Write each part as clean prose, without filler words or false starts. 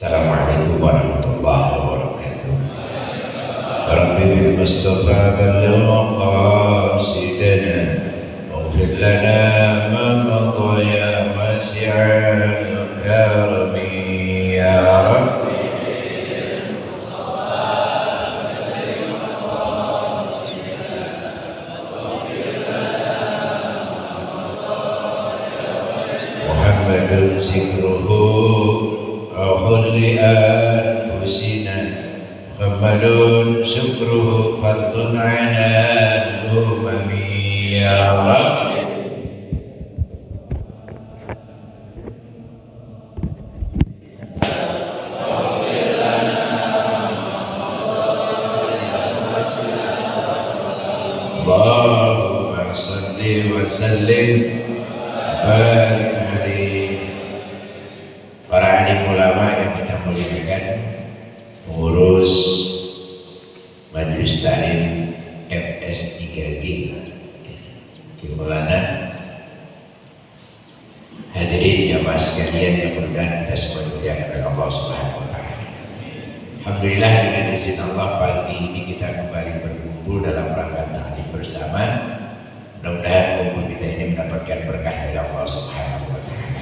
Assalamualaikum warahmatullahi wabarakatuh. Rabbi bil Mustafa balligh maqasidana waghfir lana ma madha ya wasi'al karami ya Rabbi. Muhammadun zikruhu Rahul li'anfusina Muhammadun syukruhu fardun ala al-umami ya Rabbi. Allahumma salli wa sallim barik alaihi. Para alim ulama yang kita muliakan, pengurus Majelis Ta'lim FS3G Maulana, hadirin jamaah sekalian yang mudah kita semua dimuliakan oleh Allah Subhanahu wa taala. Alhamdulillah, dengan izin Allah pagi ini kita kembali berkumpul dalam rangka ta'lim bersama. Mudah-mudahan kumpul kita ini mendapatkan berkah dari Allah Subhanahu wa taala.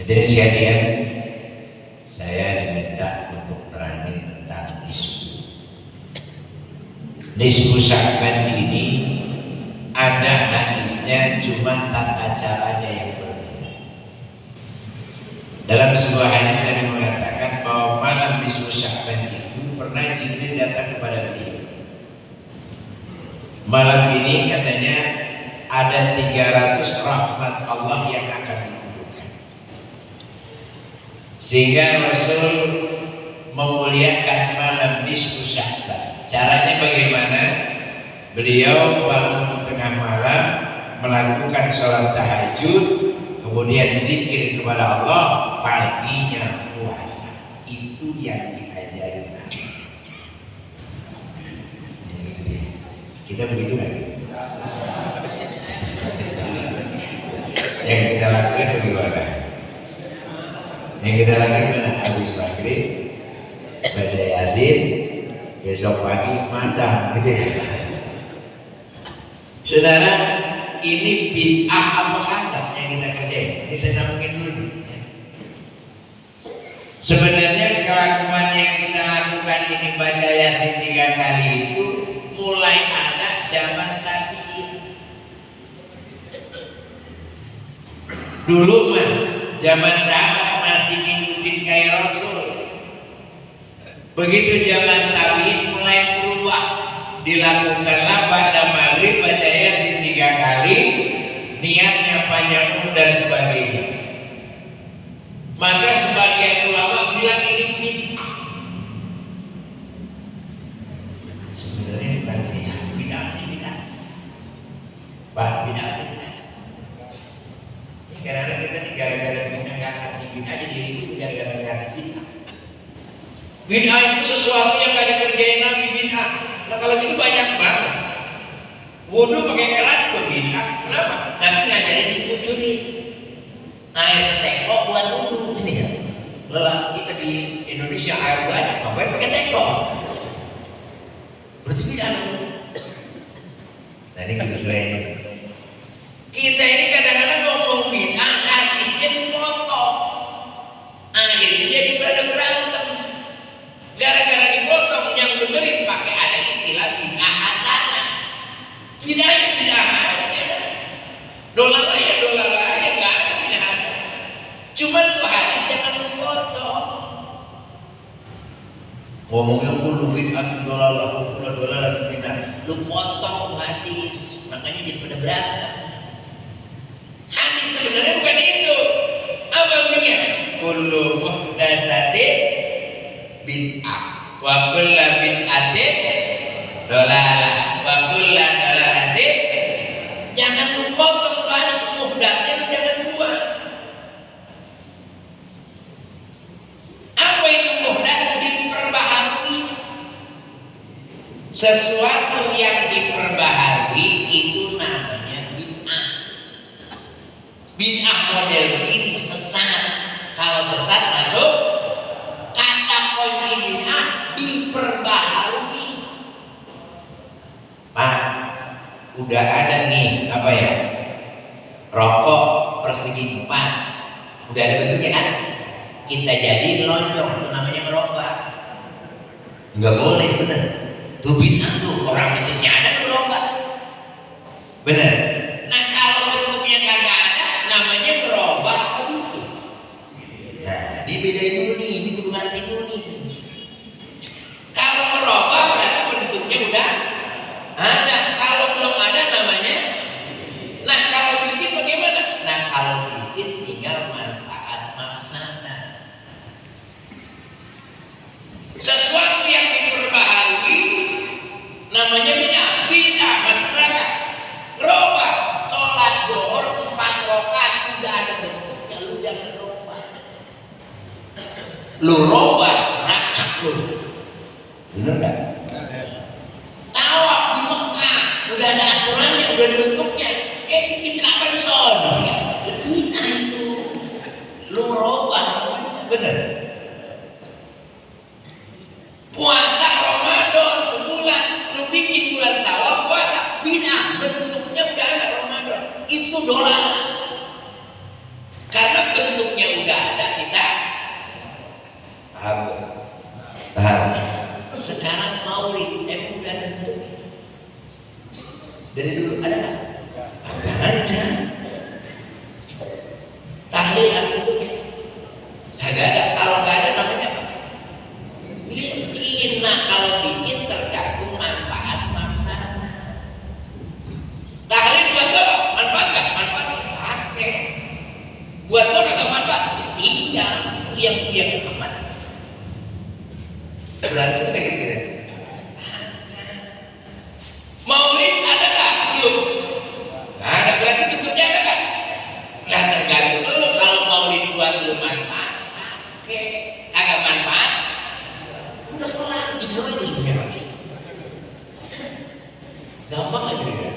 Jadi sekalian, saya diminta untuk nerangin tentang nisfu Sya'ban ini. Ada hadisnya, cuma tata caranya yang berbeda. Dalam sebuah hadis Nabi mengatakan bahwa malam nisfu Sya'ban itu pernah Jibril datang kepada beliau. Malam ini katanya ada 300 rahmat Allah yang akan diturunkan, sehingga Rasul memuliakan malam nisfu Sya'ban. Caranya bagaimana? Beliau bangun tengah malam, melakukan sholat tahajud, kemudian zikir kepada Allah, paginya puasa. Itu yang diajarin Nabi. Kita begitu kan? Yang kita lakukan bagaimana? Yang kita lakukan mana? Habis maghrib baca Yasin, besok pagi madang gitu ya. Saudara, ini bid'ah apa kagak yang kita kerjain? Ini saya sambungin dulu. Sebenarnya kelakuan yang kita lakukan ini, baca Yasin 3 kali itu mulai ada zaman tabi'in. Dulu mah zaman sahabat masih ngikutin kayak Rasul. Begitu zaman tabi'in mulai berubah, dilakukanlah pada maghrib baca Yasin 3 kali, niatnya panjang umur dan sebagainya. Maka sebagian ulama bilang ini bid'ah. Sebenarnya bukan bid'ah, bid'ah sih bid'ah. Pak, bid'ah sih bid'ah. Ini kadang-kadang kita nih gara-gara bid'ah nggak ngerti bid'ah aja diribut gara-gara nggak ngerti bid'ah. Bid'ah itu sesuatu yang nggak dikerjain Nabi, bid'ah. Nah kalau gitu banyak banget. Wudhu pakai keran juga bid'ah. Kenapa? Nabi ngajarin dikucurin air seteko buat wudhu ini ya. Lelah kita di Indonesia air banyak, ngapain pakai teko? Berarti bid'ah. Nah ini kita selain kita ini kadang-kadang ngomong bid'ah, hadisnya dipotong, akhirnya jadi berantem. Gara-gara dipotong, yang dengerin pakai ada istilah bid'ah hasanah. Bid'ahnya bid'ah aja, dolar aja, nggak ada bid'ah hasanah. Cuma tuh hadis jangan dipotong. Ngomongnya lu bid'ah dolar atau bid'ah, lu potong hadis, makanya jadi pada berantem. Hadis sebenarnya bukan itu. Apa ujungnya? Kullu muhdatsatin bid'ah wa kullu bid'atin dolalah wa kullu dolalatin. Jangan lu potong tuh hadis muhdasnya, lu jangan buang. Apa itu muhdas? Diperbaharui. Sesuatu yang diperbaharui itu namanya bid'ah. Bid'ah model begini sesat. kalau sesat masuk. Kata kunci bid'ah diperbaharui. Pak, udah ada nih apa ya? Rokok persegi 4. Udah ada bentuknya kan? Kita jadi lonjong, itu namanya merubah. Nggak boleh, bener. Itu bid'ah tuh, orang bentuknya ada merubah. Bener. Nah kalau bentuknya kagak ada, namanya merubah apa bikin? Nah, dibedain dulu nih, ini kudu ngerti dulu nih. Kalau merubah berarti bentuknya udah ada. Kalau belum ada namanya. Nah kalau bikin bagaimana? Nah kalau bikin tinggal manfaat maksana. Sesuatu yang diperbaharui namanya bid'ah. Bid'ah masuk neraka. Robah sholat zuhur 4 rakaat udah ada bentuknya, lu jangan robah. Lu robah neraka lu. Bener nggak? Tawaf di Mekah udah ada aturannya, udah ada bentuknya. Bikin Ka'bah di sono ya. Bid'ah itu. Lu robah namanya. Bener. Puasa Ramadan sebulan, lu bikin bulan Syawal puasa, bid'ah, bentuknya udah ada Ramadan. Itu dolalah. Karena bentuknya udah ada, kita paham. Paham. Sekarang Maulid emang udah ada bentuknya. Dari dulu ada nggak? Agak ada. Tahlil ada bentuknya? Kagak ada. Kalau nggak ada namanya apa? Bikin. Nah kalau bikin tergantung manfaat maksana. Tahlil buat apa? Manfaat nggak? Manfaat pakai. Buat apa kagak manfaat? Tinggal yang aman. Berantem kayak gitu-gitu. Maulid ada nggak dulu? Nggak ada. Berarti bentuknya ada nggak? Nah tergantung lu. Kalau maulid buat lu manfaat, pakai. Agak manfaat, udah kelar. Gimana ini sebenarnya sih? Gampang aja gitu.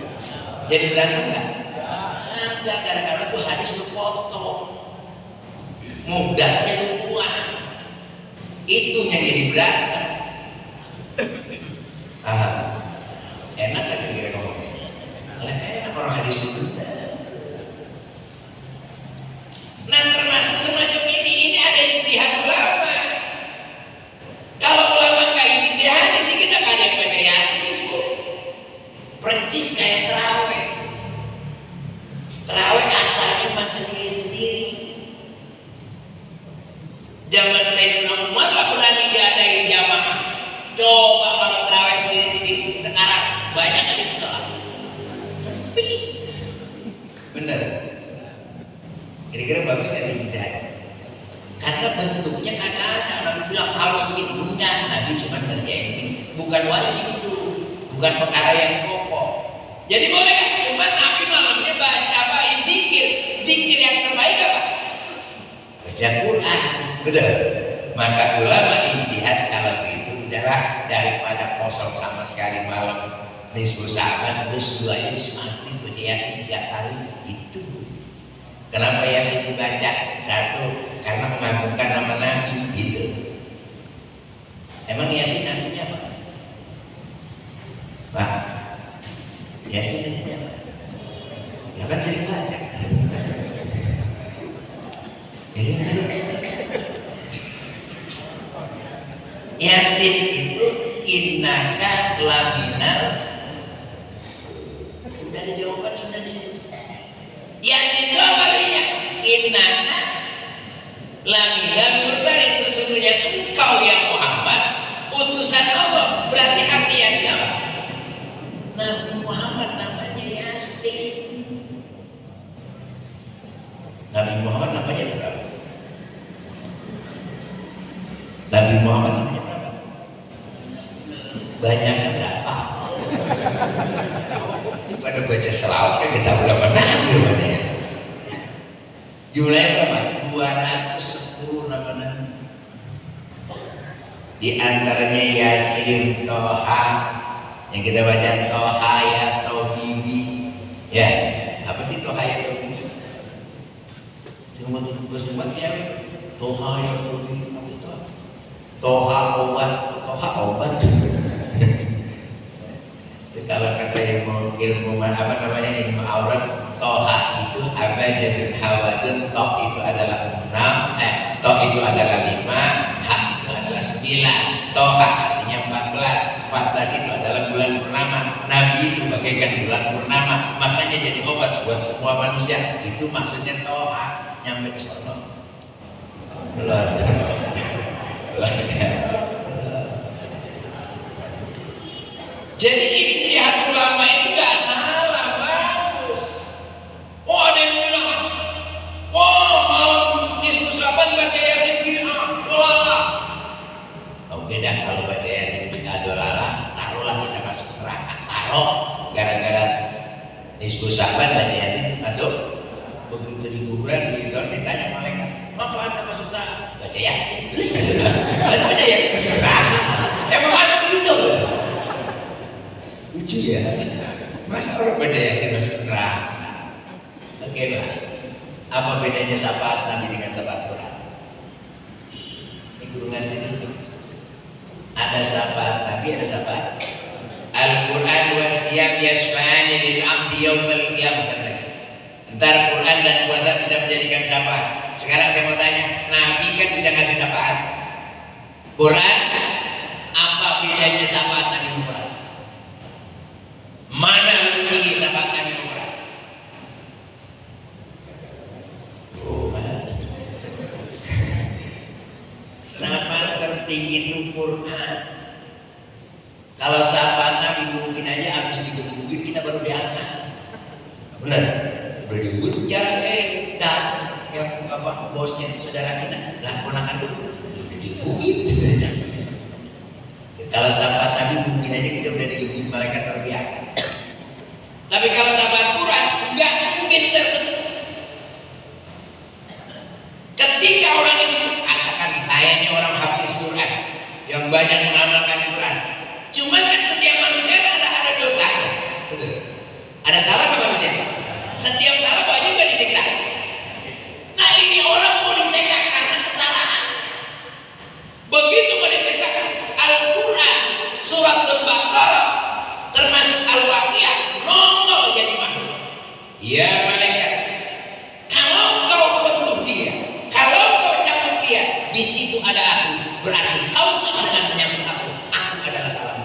Jadi berantem nggak? Nggak. Gara-gara tuh hadis lu potong, muhdasnya lu buang. Itu yang jadi berantem. Enak kan kira-kira ngomongnya? Enak orang hadis itu. Nah termasuk semacam ini ada ijtihad ulama. Kalau ulama nggak ijtihad, ini kita nggak ada yang baca Yasin itu. Percis kayak terawih. Terawih asalnya mah sendiri-sendiri. Zaman Sayyidina Umar lah berani diadain jamaah. Coba kalau terawih sendiri-sendiri sekarang banyak ada di sholat. Sepi. Bener. Kira-kira bagus ada hidayah. Karena bentuknya kadang-kadang Nabi bilang harus bikin, enggak. Nabi cuma ngerjain ini. Bukan wajib itu. Bukan perkara yang pokok. Jadi boleh kan? Cuma Nabi malamnya baca apa? Zikir. Zikir yang terbaik apa? Baca Quran. Betul. Maka ulama ijtihad kalau itu udahlah, daripada kosong sama sekali malam nisfu Sa'ban, terus dua aja bisa maghrib baca Yasin 3 kali. Itu kenapa Yasin dibaca? Satu, karena mengagungkan nama Nabi gitu. Emang Yasin artinya apa? Pak, Yasin artinya apa? Ya kan sering baca. Yasin artinya Yasin itu innaka laminal. Udah ada jawaban sudah di sini. Yasin itu apa artinya? Innaka laminal mursalin, sesungguhnya engkau yang Muhammad utusan Allah. Berarti arti Yasin apa? Nabi Muhammad namanya Yasin. Nabi Muhammad namanya ada berapa? Nabi Muhammad namanya berapa? Banyaknya berapa? Pada baca selawat kan kita udah Nabi mana ya? Jumlahnya berapa? 210 nama Nabi. Di antaranya Yasin, Toha, yang kita baca Toha ya Bibi. Ya, apa sih Toha ya Bibi? Semut ya. Toha ya tuh toha obat. Itu kalau kata ilmu apa namanya ilmu aurat, toha itu abajadun hawazun, tok itu adalah 6, tok itu adalah 5, hak itu adalah 9. Toha artinya 14 itu adalah bulan purnama. Nabi itu bagaikan bulan purnama, makanya jadi obat buat semua manusia. Itu maksudnya toha, nyampe ke sono. Jadi ijtihad ulama ini nggak salah, bagus. Oh ada yang bilang, wah malam nisfu Syaban baca Yasin bid'ah, dolala. Oke dah, kalau baca Yasin bid'ah dolala, taruhlah kita masuk neraka. Taruh, gara-gara nisfu Syaban baca Yasin masuk. Begitu di kuburan ditanya malaikat, apa anda masuk neraka? Baca Yasin. Masa baca Yasin masuk neraka? Emang ada begitu? Lucu ya, masa orang baca Yasin masuk neraka? Oke Pak, apa bedanya syafaat Nabi dengan syafaat Quran? Ini guru ngaji dulu. Ada syafaat Nabi, ada syafaat Al-Quran wa siyam yashfa'ani lil abdi yaumal qiyamah. Ntar Quran dan puasa bisa menjadikan syafaat. Sekarang saya mau tanya, Nabi kan bisa ngasih syafaat. Quran, apa bedanya syafaat Nabi dengan Quran? Mana lebih tinggi syafaat Nabi dengan Quran? Syafaat tertinggi itu Quran. Kalau syafaat Nabi mungkin aja habis digebukin kita baru diangkat. Benar? Udah digebuk jarang datang yang apa bosnya saudara kita lah ponakan dulu udah digebukin. Kalau syafaat Nabi mungkin aja kita udah digebukin malaikat baru diangkat. Tapi kalau syafaat Quran nggak mungkin tersebut. Ketika orang itu katakan saya ini orang hafiz Quran yang banyak mengamalkan Quran, cuman kan setiap manusia ada dosanya, betul? Ada salah nggak manusia? Setiap salah wajib nggak disiksa. Nah ini orang mau disiksa karena kesalahan. Begitu mau disiksa, Al-Quran suratul Baqarah termasuk Al-Waqiah nongol jadi makhluk. Ya malaikat, kalau kau bentuk dia, kalau kau cabut dia, di situ ada aku. Berarti kau sama dengan menyambut aku. Aku adalah alam.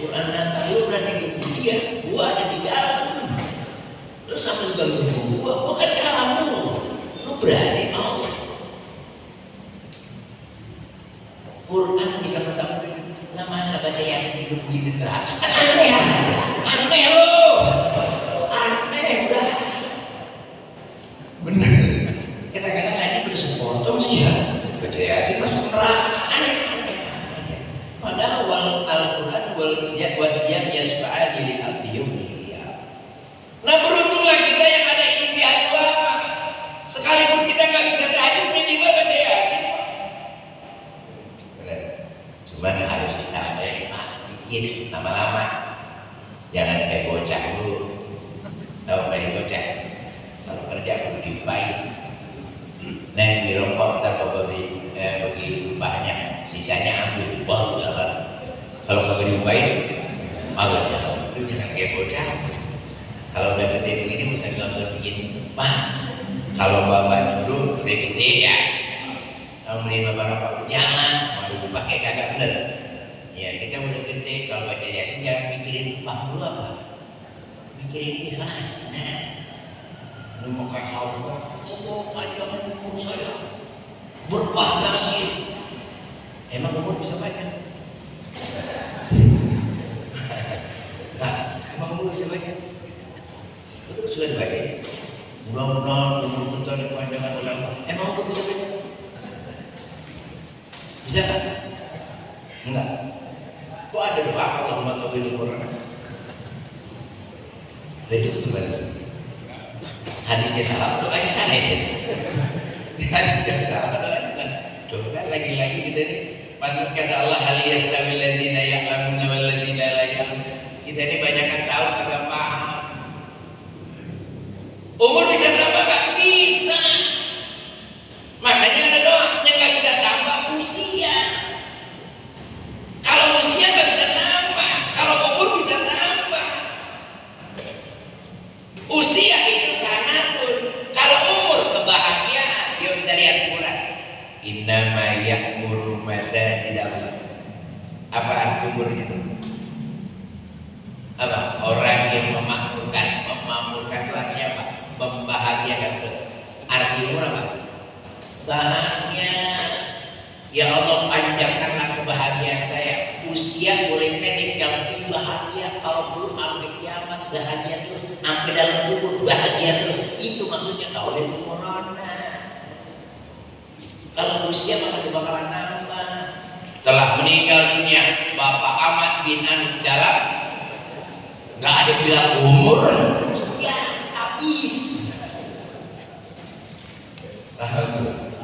Quran nanti lu berani gebuk dia, gua ada di dalam. Lu sambil gebuk gua kan kamu. Lu berani mau? Quran bisa bersama dengan nama sahabat Yasin digebukin di neraka. Aneh lo, aneh udah. Bener. Kadang-kadang ngaji bersepotong sih ya. Baca Yasin masuk neraka. Aneh. Padahal Al-Quran wasiat yasfa'ani lil abdi yaumil qiyamah. Nah beruntunglah kita yang ada ijtihad ulama. Sekalipun kita nggak bisa tahajud minimal baca Yasin. Benar. Cuman harus ditambahin dikit lama-lama. Jangan kayak bocah dulu. Tahu kayak bocah? Kalau kerja perlu diupahin. Neng di rokok ntar bapak bagi upahnya, sisanya ambil baru jalan. Kalau nggak diupahin, malah jalan. Itu jangan kayak bocah. Kalau udah gede begini, usah bikin upah. Kalau bapak nyuruh udah gede ya, kalau beli bapak rokok ke jalan, mau diupah kayak kagak bener. Ya kita udah gede, kalau baca Yasin jangan mikirin upah dulu apa, mikirin ikhlas. Lu mau kayak haus banget, Allah panjangkan umur saya, berkah Yasin. Emang umur bisa banyak? Emang umur bisa banyak? Itu sudah dibaca. Mudah-mudahan umur kita dipanjangkan oleh Allah. Emang umur bisa banyak? Bisa kan? Enggak. Kok ada doa Allahumma tawil umurana? Nah itu gimana tuh? Hadisnya salah, doanya salah ya. Hadisnya salah, doanya salah. Tuh kan lagi-lagi kita ini pantas kata Allah hal yastawil ladzina ya'lamuna wal ladzina la ya'lamun. Kita ini banyak kan tahu kagak paham. Umur bisa tambah gak? Innama ya'muru masajidallah. Apa arti umur itu? Apa? Orang yang memakmurkan. Memakmurkan itu artinya apa? Membahagiakan. Arti umur apa? Bahagia. Ya Allah, panjangkanlah kebahagiaan saya. Usia boleh pendek, yang penting bahagia. Kalau perlu sampai kiamat bahagia terus, sampai dalam kubur bahagia terus. Itu maksudnya tauhid umurana. Kalau usia maka bakalan nambah. Telah meninggal dunia Bapak Ahmad bin An dalam, nggak ada bilang umur, usia habis.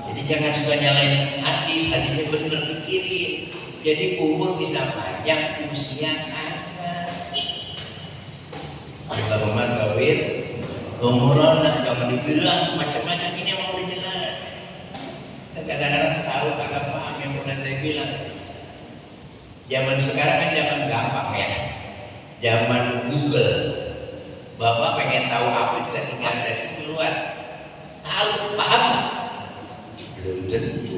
Jadi jangan suka nyalain hadis, hadisnya bener, pikirin. Jadi umur bisa panjang, usia kagak. Allahumma tawil umurana, jangan dibilang macam-macam, ini mau dijelas. Kadang-kadang tahu kagak paham yang pernah saya bilang. Zaman sekarang kan zaman gampang ya, zaman Google. Bapak pengen tahu apa juga tinggal search keluar. Tahu, paham nggak? Belum tentu.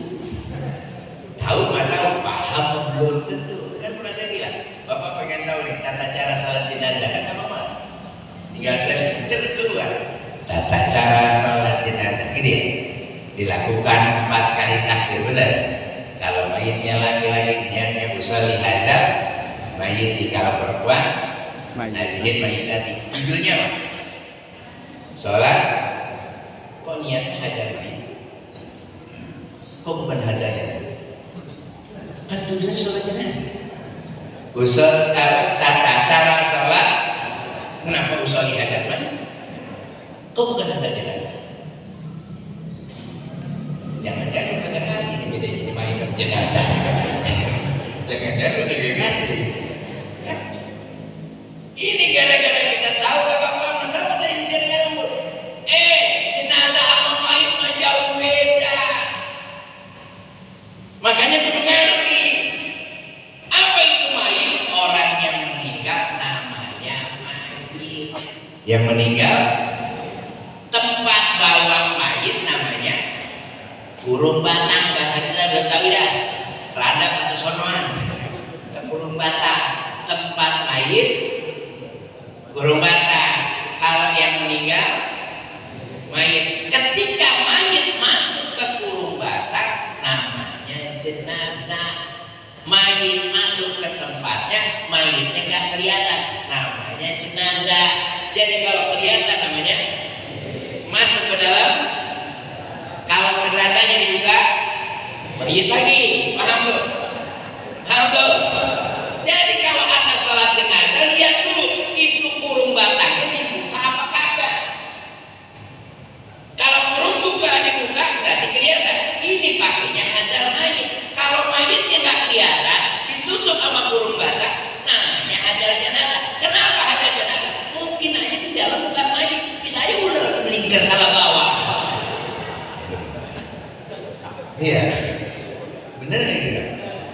Tahu nggak tahu, paham belum tentu. Kan pernah saya bilang, Bapak pengen tahu nih tata cara salat jenazah, kan apa malah? Tinggal search keluar. Tata cara salat jenazah, gitu ya? Dilakukan 4 kali takbir, benar? Kalau mayitnya laki-laki niatnya usolli hadza mayiti, kalau perempuan nazihin mayitati. Judulnya apa? Sholat. Kok niatnya hajar mayit? Kok bukan hajar jenazah? Kan judulnya sholat jenazah. Usul tata cara sholat. Kenapa usolli hajar mayit? Kok bukan hajar jenazah? Jangan-jangan kagak ngerti nih beda jadi mayit dan jenazah. Jangan-jangan udah ngerti. Ya. Ini gara-gara kita tahu kagak paham masalah tadi usia dengan umur. Jenazah sama mayit mah jauh beda. Makanya kudu ngerti. Apa itu mayit? Orang yang meninggal namanya mayit. Yang meninggal, tempat bawa mayit namanya kurung batang. Bahasa kita udah tahu dah. Selanda bahasa sonoan. Kurung batang, tempat mayit kurung batang. Kalau yang meninggal mayit. Ketika mayit masuk ke kurung batang namanya jenazah. Mayit masuk ke tempatnya, mayitnya nggak kelihatan, namanya jenazah. Jadi kalau kelihatan namanya masuk ke dalam. Kalau kerandanya dibuka, mayit lagi. Paham tuh? Paham tuh? Jadi kalau Anda sholat jenazah, lihat dulu itu kurung batangnya dibuka apa kagak. Kalau kurung buka dibuka berarti kelihatan. Ini pakainya hajar mayit. Kalau mayitnya nggak kelihatan, ditutup sama kurung batang, namanya hajar jenazah. Kenapa hajar jenazah? Mungkin aja di dalam bukan mayit, bisa aja udah melingkar salah bawa. Iya, bener nggak gitu?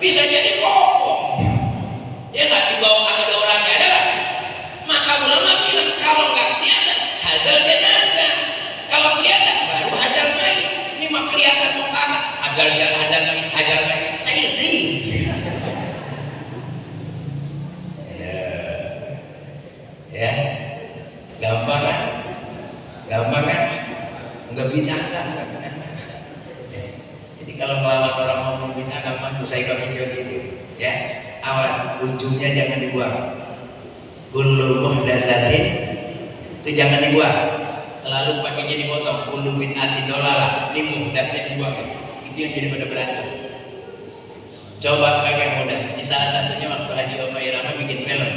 Bisa jadi kopong. Ya nggak, dibawa kagak ada orangnya, ada nggak? Maka ulama bilang kalau nggak kelihatan hajar jenazah, kalau kelihatan baru hajar mayit. Ini mah kelihatan mau kagak hajar mayit, hajar mayit. Tadi ya, gampang kan? Gampang kan? Nggak bid'ah kan? Jadi kalau melawan orang ngomong bid'ah gampang tuh, saya kasih contoh itu, ya. Awas, ujungnya jangan dibuang. Kullu muhdatsatin itu jangan dibuang. Selalu pakainya dipotong. Kullu bid'atin dolalah, ini muhdasnya dibuang. Itu yang jadi pada berantem. Coba kakek muhdas. Ini salah satunya waktu Haji Oma Irama bikin film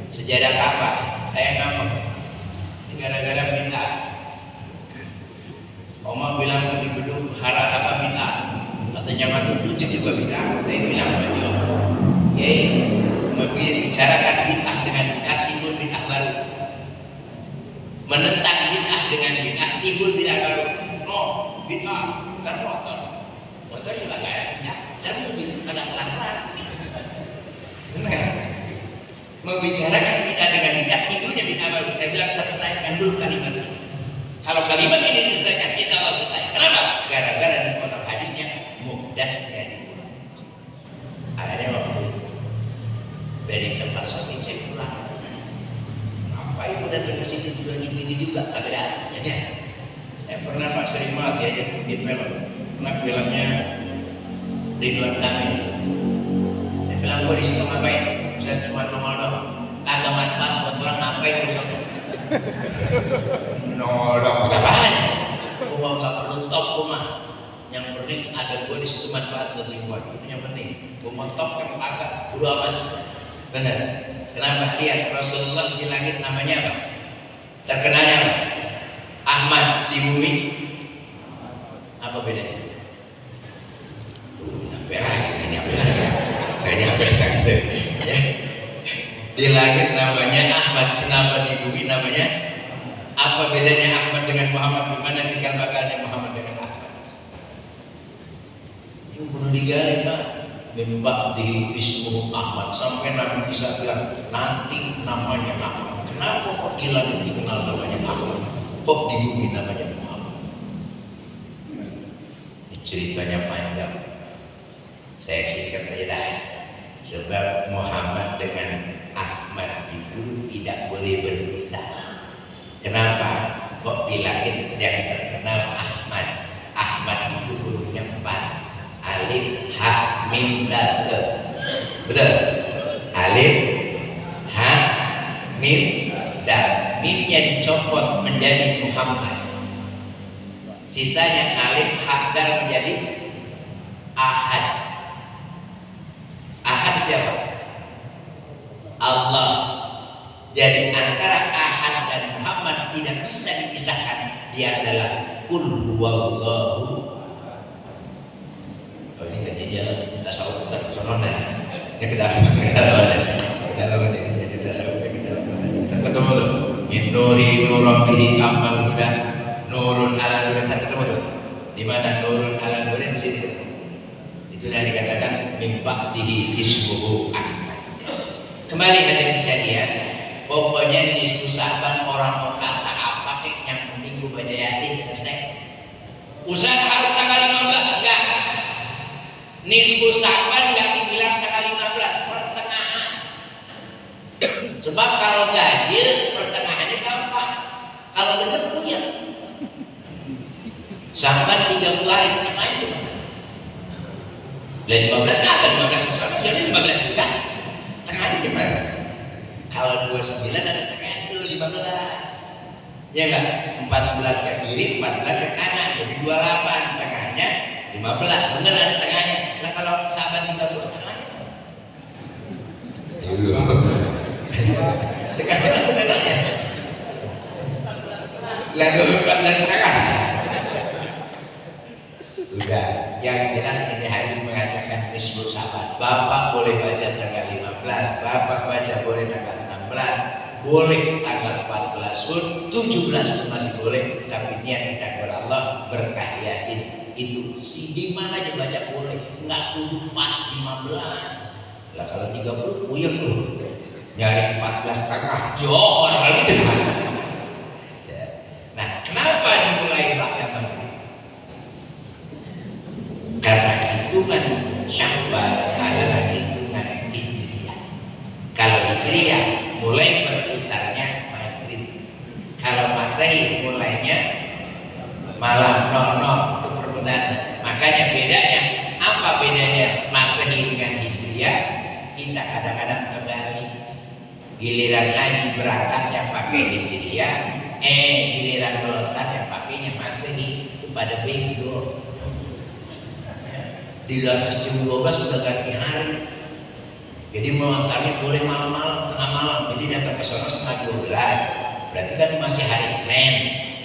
Sejadah Ka'bah. Saya ngambek gara-gara bid'ah. Oma bilang di gedung hara apa bid'ah, katanya ngatur tujuh juga bid'ah. Saya bilang sama dia, membicarakan bid'ah dengan bid'ah timbul bid'ah baru, menentang bid'ah dengan bid'ah timbul bid'ah baru. No, bid'ah ntar motor juga gak ada bid'ah, ntar mungkin ada pelan-pelan. Benar? Membicarakan bid'ah dengan bid'ah timbulnya bid'ah baru. Saya bilang selesaikan dulu kalimat ini. Kalau kalimat ini diselesaikan, insya Allah selesai. Kenapa? Gara-gara dipotong hadisnya sering banget ya bikin film. Pernah filmnya Ridwan Kamil. Saya bilang gue di situ ngapain? Saya cuma nongol dong. Kagak manfaat buat orang, ngapain di situ? Nongol dong. Apaan? Gue mau nggak perlu top gue mah. Yang penting ada gue di situ manfaat buat lingkungan. Itu yang penting. Gue mau top kan agak bodo amat. Benar. Kenapa? Lihat Rasulullah di langit namanya apa? Terkenalnya apa? Ahmad. Di bumi apa bedanya? Tuh nyampe lagi. Saya nyampe lagi ya. Di langit namanya Ahmad. Kenapa di bumi namanya? Apa bedanya Ahmad dengan Muhammad? Gimana cikal bakalnya Muhammad dengan Ahmad? Ini perlu digali Pak. Membak di ismuhu Ahmad, sampai Nabi Isa bilang nanti namanya Ahmad. Kenapa kok di langit dikenal namanya Ahmad, kok di bumi namanya Muhammad? Ini ceritanya panjang, saya singkat aja dah. Sebab Muhammad dengan Ahmad itu tidak boleh berpisah. Kenapa? Kok di langit yang terkenal Ahmad? Ahmad itu hurufnya 4. Alif, ha, mim, dal. Betul? Alif, ha, mim, dal. Mimnya dicopot menjadi Muhammad. Sisanya alif, ha, dal menjadi Ahad. Ahad siapa? Allah. Jadi antara Ahad dan Muhammad tidak bisa dipisahkan. Dia adalah Qul huwallahu. Oh ini nggak jalan, tasawuf tak sono dah. Ini ke dalam aja, jadi tasawuf ke dalam. Terketemu tuh. Min nuri nuram bihi amal huda. Nurun ala nurin, terketemu tuh. Di mana nurun ala nurin di sini ketemu. Itu yang dikatakan min ba'dihi ismuhu Ahmad. Kembali hadirin sekalian, pokoknya nisfu Sa'ban orang mau kata apa kek yang penting gue baca Yasin selesai. Ustaz harus tanggal 15 enggak? Nisfu Sa'ban nggak dibilang tanggal 15, pertengahan. Sebab kalau ganjil pertengahannya gampang, kalau genep puyeng. Sa'ban 30 hari, pertengahannya itu mana? 15 atau 15 sekarang siapa 15 juga? Tengahnya gimana? Kalau 29 ada tengahnya itu 15. Ya enggak? 14 ke kiri, 14 ke kanan, jadi 28. Tengahnya 15, bener ada tengahnya. Nah kalau Sa'ban 30 tengahnya tengahnya apa tengahnya? Lalu 14 setengah. Udah, yang jelas ini hadis mengatakan nisfu Sa'ban. Bapak boleh baca tanggal 15, Bapak baca boleh tanggal 16, boleh tanggal 14 pun, 17 pun masih boleh. Tapi niat kita kepada Allah berkah Yasin. Itu si di mana aja baca boleh, nggak kudu pas 15. Lah kalau 30 puyeng tuh, nyari 14 setengah, johor gitu kan. Nah, kenapa dimulai ba'da maghrib? Karena hitungan Sya'ban adalah hitungan Hijriyah. Kalau Hijriyah mulai berputarnya maghrib. Kalau Masehi mulainya malam 00 itu perputaran. Makanya bedanya, apa bedanya Masehi dengan Hijriyah? Kita kadang-kadang kebalik. Giliran haji berangkat yang pakai Hijriyah, giliran melontar yang pakainya Masehi, itu pada bego. Di atas jam 12 sudah ganti hari. Jadi melontarnya boleh malam-malam, tengah malam. Jadi datang ke sana setengah 12. Berarti kan masih hari Senin.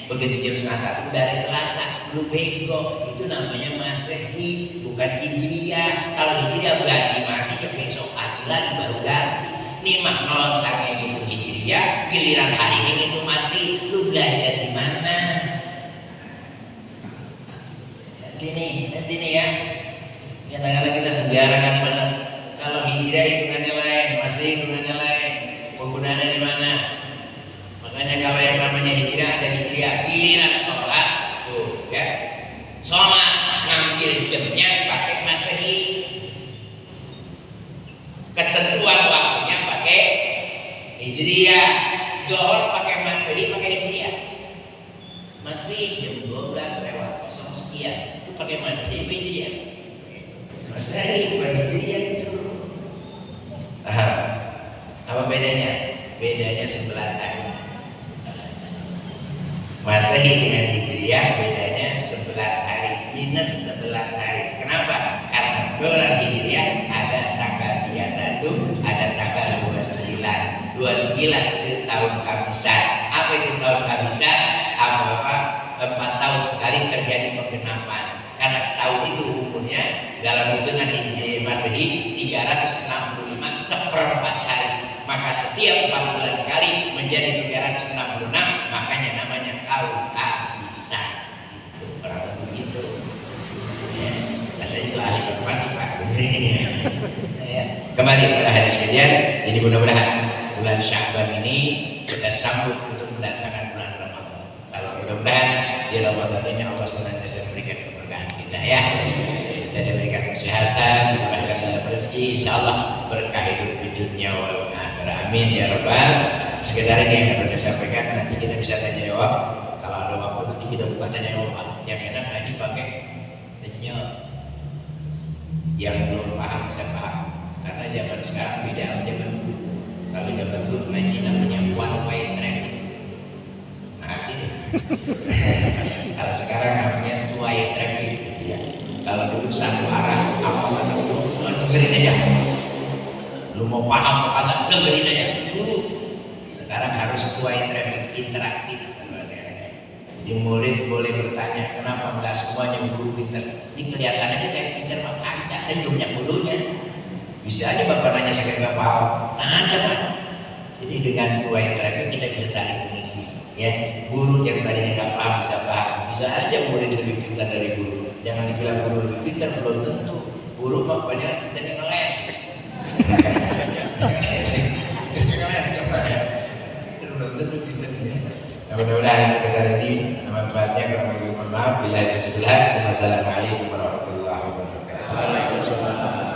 Begitu jam setengah 1 udah hari Selasa. Lu bego. Itu namanya Masehi, bukan Hijriyah. Kalau Hijriyah ganti masih ya besok pagi lagi baru ganti. Ini mah melontarnya gitu Hijriyah, giliran harinya gitu masih. Lu belajar di mana? Nanti nih ya. Kadang-kadang kita sembarangan banget. Kalau Hijriyah hitungannya lain, Masehi hitungannya lain. Penggunaannya di mana? Makanya kalau yang namanya Hijriyah ada Hijriyah giliran sholat tuh ya. Sholat ngambil jamnya pakai Masehi. Ketentuan waktunya pakai Hijriyah. Zuhur pakai Masehi, pakai Hijriyah. Masih jam 12 lewat Hijriah. Itu pakai Masehi apa Hijriah? Masehi bukan Hijriah itu. Paham? Apa bedanya? Bedanya 11 hari. Masehi dengan Hijriah bedanya 11 hari, minus 11 hari. Kenapa? Karena bulan Hijriah ada tanggal 31, ada tanggal 29. 29 itu tahun Kamisah. Apa itu tahun Kamisah? Apa 4 tahun sekali terjadi penggenapan. Karena setahun itu umurnya dalam hitungan Hijriah Masehi 365 seperempat hari. Maka setiap 4 bulan sekali menjadi 366, makanya namanya kaum Kamisah. Itu orang begitu. Ya, saya juga ahli matematika. Ya. Kembali pada hadis sekalian, jadi mudah-mudahan bulan Sya'ban ini kita sambut untuk mendatangkan bulan Ramadan. Kalau mudah-mudahan di Ramadan ini Allah senantiasa memberikan keberkahan kita ya. Kita diberikan kesehatan, dimudahkan dalam rezeki, insyaallah berkah hidup di dunia wal akhirah. Amin ya rabbal. Sekedar ini yang dapat saya sampaikan, nanti kita bisa tanya jawab. Kalau ada waktu nanti kita buka tanya jawab. Yang enak ngaji pakai tanya. Yang belum paham bisa paham. Karena zaman sekarang beda sama zaman dulu. Kalau zaman dulu ngaji namanya one way traffic. Ngerti deh. Kalau sekarang namanya two way traffic gitu ya. Kalau dulu satu arah, apa kata lu dengerin aja. Lu mau paham apa kagak dengerin aja dulu. Sekarang harus two way traffic, interaktif kan bahasanya. Jadi murid boleh bertanya, kenapa enggak semuanya guru pintar? Ini kelihatan aja saya pintar mah kagak, saya belum punya bodohnya. Bisa aja bapak nanya saya kagak paham. Nah, ada kan? Jadi dengan two way traffic kita bisa saling mengisi. Ya, guru yang tadinya nggak paham bisa paham. Bisa aja murid lebih pintar dari guru. Jangan dibilang guru lebih pintar, belum tentu. Guru mah banyak pintarnya ngeles. Ngeles itu belum tentu pintarnya. Nah, mudah-mudahan sekedar ini manfaatnya, kurang lebih mohon maaf. Bila itu sebelah. Wassalamualaikum warahmatullahi wabarakatuh.